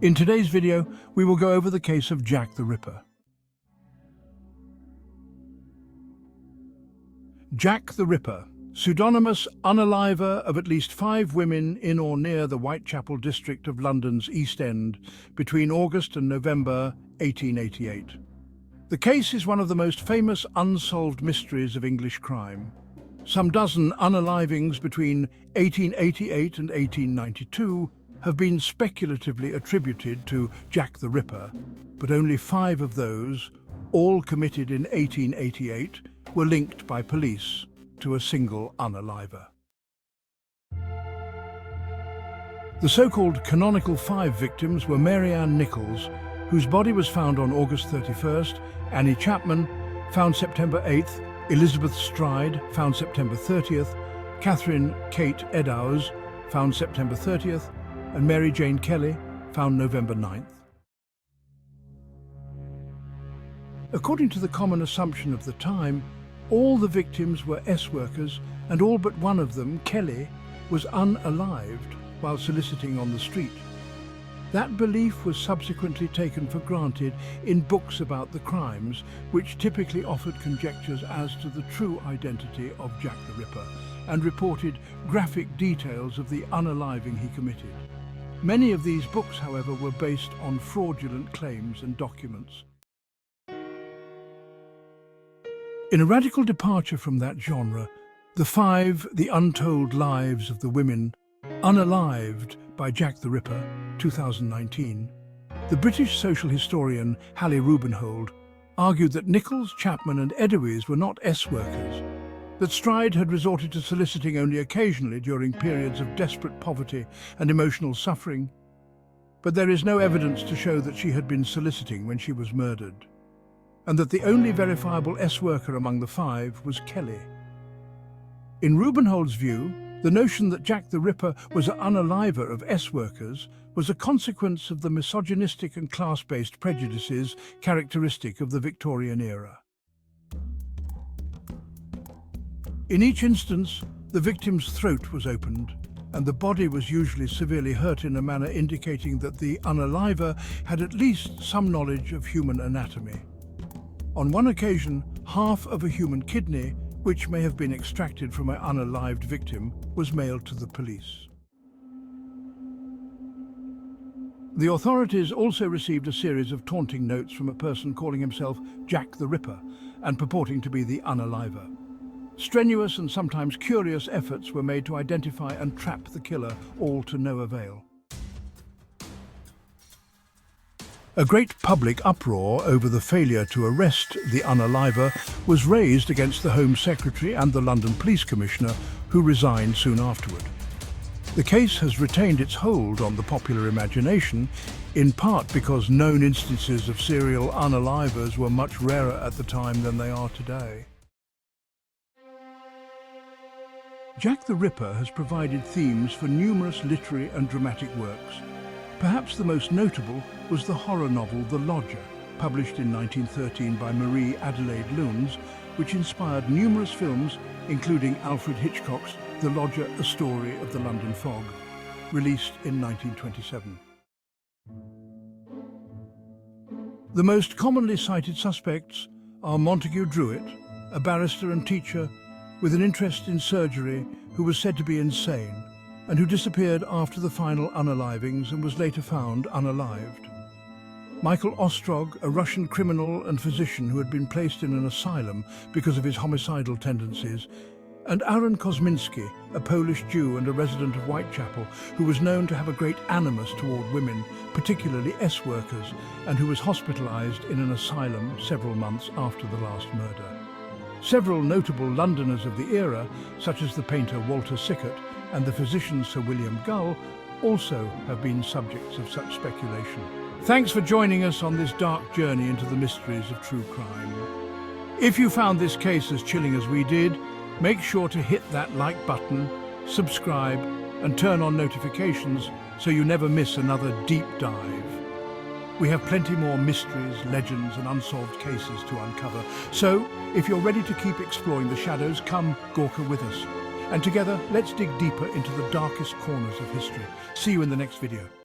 In today's video, we will go over the case of Jack the Ripper. Jack the Ripper, pseudonymous unaliver of at least 5 women in or near the Whitechappel district of London's East End between August and November 1888. The case is one of the most famous unsolved mysteries of English crime. Some dozen unalivings between 1888 and 1892 have been speculatively attributed to Jack the Ripper, but only 5 of those, all committed in 1888, were linked by police to a single unaliver. The so-called canonical 5 victims were Mary Ann Nichols, whose body was found on August 31st, Annie Chapman, found September 8th, Elizabeth Stride, found September 30th, Catherine Kate Eddowes, found September 30th, and Mary Jane Kelly, found November 9th. According to the common assumption of the time, all the victims were S-workers, and all but one of them, Kelly, was unalived while soliciting on the street. That belief was subsequently taken for granted in books about the crimes, which typically offered conjectures as to the true identity of Jack the Ripper and reported graphic details of the unaliving he committed. Many of these books, however, were based on fraudulent claims and documents. In a radical departure from that genre, The Untold Lives of the Women, Unalived by Jack the Ripper, 2019, the British social historian Hallie Rubenhold argued that Nichols, Chapman and Eddowes were not S-workers, that Stride had resorted to soliciting only occasionally during periods of desperate poverty and emotional suffering, but there is no evidence to show that she had been soliciting when she was murdered, and that the only verifiable S-worker among the 5 was Kelly. In Rubenhold's view, the notion that Jack the Ripper was an unaliver of S-workers was a consequence of the misogynistic and class-based prejudices characteristic of the Victorian era. In each instance, the victim's throat was opened, and the body was usually severely hurt in a manner indicating that the unaliver had at least some knowledge of human anatomy. On one occasion, half of a human kidney, which may have been extracted from an unalived victim, was mailed to the police. The authorities also received a series of taunting notes from a person calling himself Jack the Ripper and purporting to be the unaliver. Strenuous and sometimes curious efforts were made to identify and trap the killer, all to no avail. A great public uproar over the failure to arrest the unaliver was raised against the Home Secretary and the London Police Commissioner, who resigned soon afterward. The case has retained its hold on the popular imagination, in part because known instances of serial unalivers were much rarer at the time than they are today. Jack the Ripper has provided themes for numerous literary and dramatic works. Perhaps the most notable was the horror novel The Lodger, published in 1913 by Marie Adelaide Luns, which inspired numerous films, including Alfred Hitchcock's The Lodger, A Story of the London Fog, released in 1927. The most commonly cited suspects are Montague Druitt, a barrister and teacher with an interest in surgery who was said to be insane, and who disappeared after the final unalivings and was later found unalived. Michael Ostrog, a Russian criminal and physician who had been placed in an asylum because of his homicidal tendencies, and Aaron Kosminski, a Polish Jew and a resident of Whitechapel, who was known to have a great animus toward women, particularly S-workers, and who was hospitalized in an asylum several months after the last murder. Several notable Londoners of the era, such as the painter Walter Sickert and the physician Sir William Gull, also have been subjects of such speculation. Thanks for joining us on this dark journey into the mysteries of true crime. If you found this case as chilling as we did, make sure to hit that like button, subscribe, and turn on notifications so you never miss another deep dive. We have plenty more mysteries, legends, and unsolved cases to uncover. So, if you're ready to keep exploring the shadows, come Gawker with us. And together, let's dig deeper into the darkest corners of history. See you in the next video.